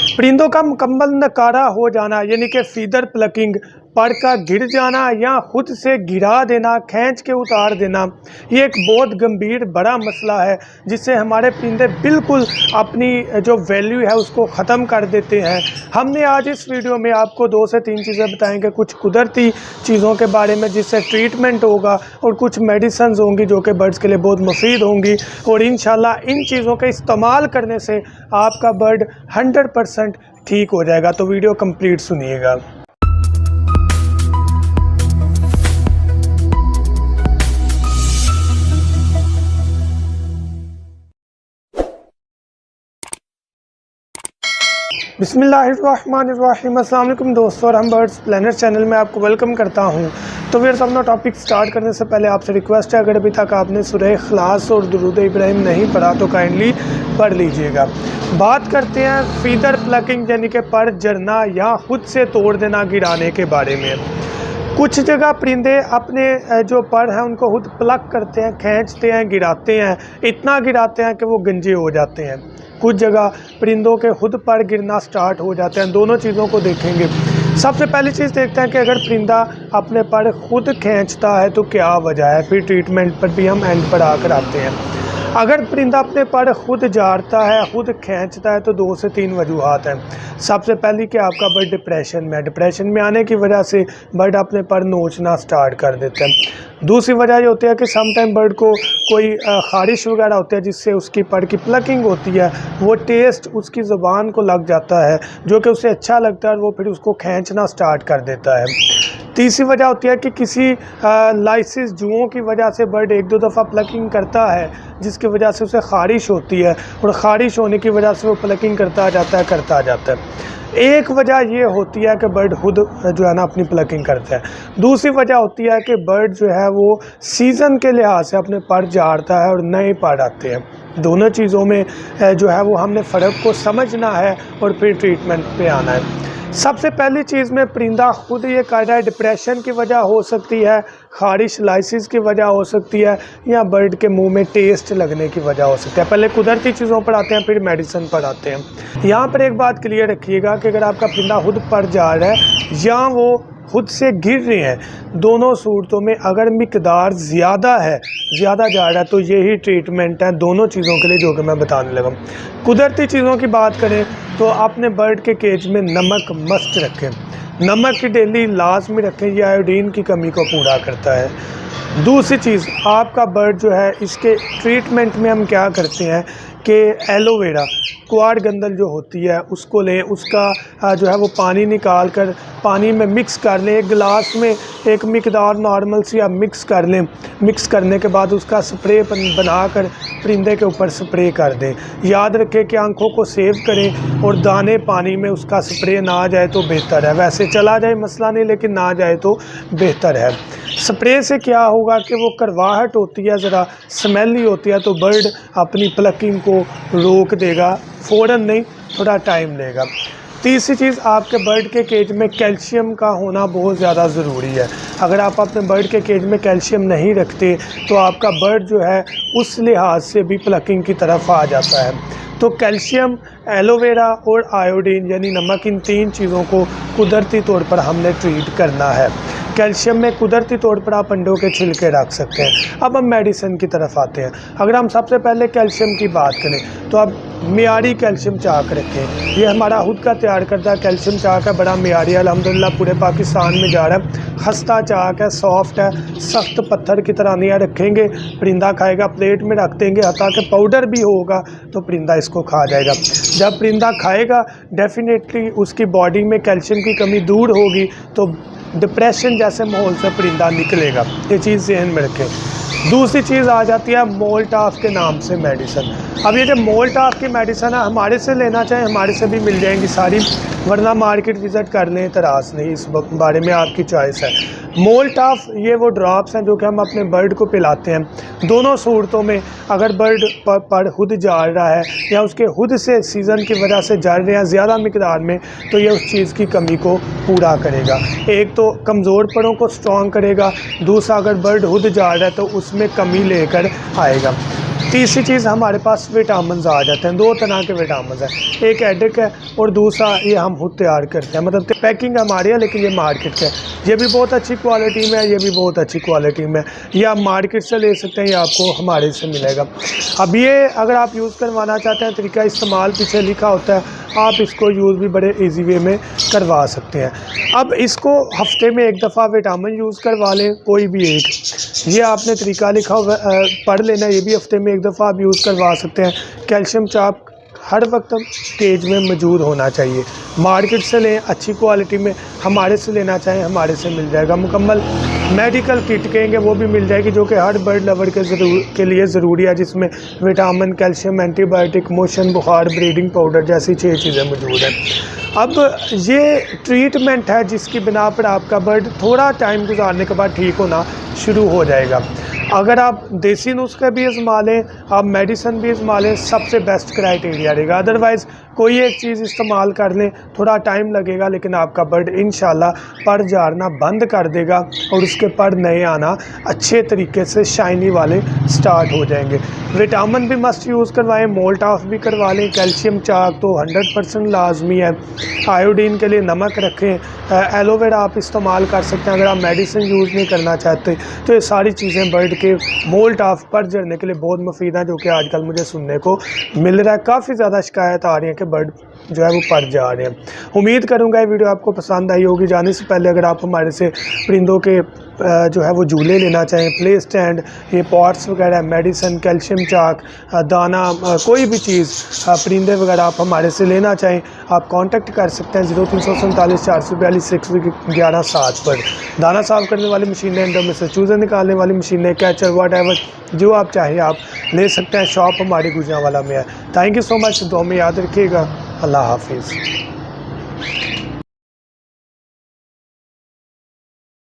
परिंदों का मुकम्मल नकारा हो जाना यानी कि फीदर प्लकिंग, पर का गिर जाना या खुद से गिरा देना, खींच के उतार देना, ये एक बहुत गंभीर बड़ा मसला है जिससे हमारे परिंदे बिल्कुल अपनी जो वैल्यू है उसको ख़त्म कर देते हैं। हमने आज इस वीडियो में आपको 2 से 3 चीज़ें बताएंगे, कुछ कुदरती चीज़ों के बारे में जिससे ट्रीटमेंट होगा और कुछ मेडिसिन होंगी जो कि बर्ड्स के लिए बहुत मुफीद होंगी, और इंशाल्लाह इन चीज़ों का इस्तेमाल करने से आपका बर्ड 100% ठीक हो जाएगा। तो वीडियो कंप्लीट सुनिएगा। बिस्मिल्लाहिर्रहमानिर्रहीम। अस्सलाम वालेकुम दोस्तों, और हम बर्ड्स प्लेनेट चैनल में आपको वेलकम करता हूं। तो फिर अपना टॉपिक स्टार्ट करने से पहले आपसे रिक्वेस्ट है, अगर अभी तक आपने सूरह इखलास और दुरूद इब्राहिम नहीं पढ़ा तो काइंडली पढ़ लीजिएगा। बात करते हैं फीदर प्लकिंग यानी कि पर जरना या खुद से तोड़ देना, गिराने के बारे में। कुछ जगह परिंदे अपने जो पर हैं उनको खुद प्लक करते हैं, खींचते हैं, गिराते हैं, इतना गिराते हैं कि वो गंजे हो जाते हैं। कुछ जगह परिंदों के खुद पर गिरना स्टार्ट हो जाते हैं। दोनों चीज़ों को देखेंगे। सबसे पहली चीज़ देखते हैं कि अगर परिंदा अपने पर खुद खींचता है तो क्या वजह है, फिर ट्रीटमेंट पर भी हम एंड पर आकर आते हैं। अगर परिंदा अपने पर खुद जारता है, खुद खींचता है, तो 2 से 3 वजूहात हैं। सबसे पहली कि आपका बर्ड डिप्रेशन में है, डिप्रेशन में आने की वजह से बर्ड अपने पर नोचना स्टार्ट कर देते हैं। दूसरी वजह ये होती है कि सम टाइम बर्ड को कोई ख़ारिश वगैरह होती है जिससे उसकी पर की प्लकिंग होती है, वो टेस्ट उसकी ज़ुबान को लग जाता है जो कि उसे अच्छा लगता है और वो फिर उसको खींचना स्टार्ट कर देता है। तीसरी वजह होती है कि किसी लाइसिस जुओं की वजह से बर्ड 1-2 दफ़ा प्लकिंग करता है जिसकी वजह से उसे ख़ारिश होती है, और ख़ारिश होने की वजह से वो प्लकिंग करता जाता है। एक वजह ये होती है कि बर्ड खुद जो है ना अपनी प्लकिंग करता है। दूसरी वजह होती है कि बर्ड जो है वो सीज़न के लिहाज से अपने पर झाड़ता है और नए पर आते हैं। दोनों चीज़ों में जो है वो हमने फ़र्क को समझना है और फिर ट्रीटमेंट पे आना है। सबसे पहली चीज़ में परिंदा खुद ये कर रहा है, डिप्रेशन की वजह हो सकती है, ख़ारिश लाइसिस की वजह हो सकती है, या बर्ड के मुंह में टेस्ट लगने की वजह हो सकती है। पहले कुदरती चीज़ों पर आते हैं, फिर मेडिसिन पर आते हैं। यहाँ पर एक बात क्लियर रखिएगा कि अगर आपका परिंदा खुद पर जा रहा है या वो खुद से गिर रहे हैं, दोनों सूरतों में अगर मिकदार ज़्यादा है, ज़्यादा जा रहा है, तो यही ट्रीटमेंट है दोनों चीज़ों के लिए जो कि मैं बताने लगा। कुदरती चीज़ों की बात करें तो अपने बर्ड के केज में नमक मस्ट रखें, नमक की डेली लाजमी रखें, ये आयोडीन की कमी को पूरा करता है। दूसरी चीज़, आपका बर्ड जो है इसके ट्रीटमेंट में हम क्या करते हैं कि एलोवेरा क्वाड गंदल जो होती है उसको लें, उसका जो है वो पानी निकाल कर पानी में मिक्स कर लें, एक गिलास में एक मिकदार नॉर्मल सी आप मिक्स कर लें। मिक्स करने के बाद उसका स्प्रे बनाकर परिंदे के ऊपर स्प्रे कर दें। याद रखें कि आंखों को सेव करें और दाने पानी में उसका स्प्रे ना जाए तो बेहतर है। वैसे चला जाए मसला नहीं, लेकिन ना जाए तो बेहतर है। स्प्रे से क्या होगा कि वो करवाहट होती है, ज़रा स्मेली होती है, तो बर्ड अपनी प्लकिंग को रोक देगा, फ़ौरन नहीं, थोड़ा टाइम लेगा। तीसरी चीज़, आपके बर्ड के केज में कैल्शियम का होना बहुत ज़्यादा ज़रूरी है। अगर आप अपने बर्ड के केज में कैल्शियम नहीं रखते तो आपका बर्ड जो है उस लिहाज से भी प्लकिंग की तरफ आ जाता है। तो कैल्शियम, एलोवेरा और आयोडीन यानी नमक, इन 3 चीज़ों को कुदरती तौर पर हमने ट्रीट करना है। कैल्शियम में कुदरती तौर पर आप अंडों के छिलके रख सकते हैं। अब हम मेडिसिन की तरफ आते हैं। अगर हम सबसे पहले कैल्शियम की बात करें तो आप मियारी कैल्शियम चाक रखें। ये हमारा खुद का तैयार करता कैल्शियम चाक है, बड़ा मियारी, अल्हम्दुलिल्लाह पूरे पाकिस्तान में जा रहा है। खस्ता चाक है, सॉफ्ट है, सख्त पत्थर की तरह नहीं है। रखेंगे परिंदा खाएगा, प्लेट में रख देंगे, हता के पाउडर भी होगा तो परिंदा इसको खा जाएगा। जब परिंदा खाएगा डेफिनेटली उसकी बॉडी में कैल्शियम की कमी दूर होगी तो डिप्रेशन जैसे माहौल से परिंदा निकलेगा। ये चीज़ ज़हन में रखें। दूसरी चीज़ आ जाती है मोल्टाफ के नाम से मेडिसिन। अब ये जो मोल्टाफ की मेडिसिन है, हमारे से लेना चाहें हमारे से भी मिल जाएंगी सारी, वरना मार्केट विज़िट कर लें, तरास नहीं, इस बारे में आपकी चॉइस है। मोल्टाफ ये वो ड्रॉप्स हैं जो कि हम अपने बर्ड को पिलाते हैं। दोनों सूरतों में अगर बर्ड पर खुद जाड़ रहा है या उसके खुद से सीज़न की वजह से जाड़ रहे हैं ज़्यादा मिकदार में, तो ये उस चीज़ की कमी को पूरा करेगा। एक तो कमज़ोर परों को स्ट्रॉन्ग करेगा, दूसरा अगर बर्ड खुद जाड़ रहा है तो उसमें कमी लेकर आएगा। तीसरी चीज़ हमारे पास विटामिन आ जाते हैं। 2 तरह के विटामिन हैं, एक एडिक है और दूसरा ये हम खुद तैयार करते हैं, मतलब पैकिंग हमारी है लेकिन ये मार्केट का है। ये भी बहुत अच्छी क्वालिटी में है, ये भी बहुत अच्छी क्वालिटी में। ये आप मार्केट से ले सकते हैं, ये आपको हमारे से मिलेगा। अब ये अगर आप यूज़ करवाना चाहते हैं, तरीका इस्तेमाल पीछे लिखा होता है, आप इसको यूज़ भी बड़े इजी वे में करवा सकते हैं। अब इसको हफ्ते में एक दफ़ा विटामिन यूज़ करवा लें, कोई भी एक, ये आपने तरीका लिखा हुआ पढ़ लेना, ये भी हफ्ते में एक दफ़ा आप यूज़ करवा सकते हैं। कैल्शियम चाप हर वक्त केज में मौजूद होना चाहिए। मार्केट से लें अच्छी क्वालिटी में, हमारे से लेना चाहें हमारे से मिल जाएगा। मुकम्मल मेडिकल किट कहेंगे वो भी मिल जाएगी, जो कि हर बर्ड लवर के लिए ज़रूरी है, जिसमें विटामिन, कैल्शियम, एंटीबायोटिक, मोशन, बुखार, ब्रीडिंग पाउडर जैसी 6 चीज़ें मौजूद हैं। अब ये ट्रीटमेंट है जिसकी बिना पर आपका बर्ड थोड़ा टाइम गुजारने के बाद ठीक होना शुरू हो जाएगा। अगर आप देसी नुस्खे भी आजमा लें, आप मेडिसिन भी आजमा लें, सबसे बेस्ट क्राइटेरिया रहेगा। अदरवाइज़ कोई एक चीज़ इस्तेमाल कर लें, थोड़ा टाइम लगेगा लेकिन आपका बर्ड इंशाल्लाह पर झाड़ना बंद कर देगा और उसके पर नए आना अच्छे तरीके से शाइनी वाले स्टार्ट हो जाएंगे। विटामिन भी मस्ट यूज़ करवाएं, मोल्ट ऑफ भी करवा लें। कैल्शियम चाक तो 100% लाजमी है। आयोडीन के लिए नमक रखें। एलोवेरा आप इस्तेमाल कर सकते हैं अगर आप मेडिसिन यूज़ नहीं करना चाहते। तो ये सारी चीज़ें बर्ड के मोल्ट ऑफ पर झड़ने के लिए बहुत मुफीद हैं, जो कि आजकल मुझे सुनने को मिल रहा है। काफ़ी ज़्यादा शिकायत आ रही है कि बर्ड जो है वो पर जा रहे हैं। उम्मीद करूँगा ये वीडियो आपको पसंद आई होगी। जाने से पहले अगर आप हमारे से परिंदों के जो है वो झूले लेना चाहें, प्ले स्टैंड, ये पॉट्स वगैरह, मेडिसिन, कैल्शियम चाक, दाना, कोई भी चीज़, परिंदे वगैरह आप हमारे से लेना चाहें, आप कांटेक्ट कर सकते हैं 0347 442 611 पर। दाना साफ़ करने वाली मशीनें, अंडों में से चूज़े निकालने वाली मशीनें, कैचर, वट एवर जो आप चाहें आप ले सकते हैं। शॉप हमारी गुजरांवाला में है। थैंक यू सो मच, दुआ में याद रखिएगा। अल्लाह हाफिज़।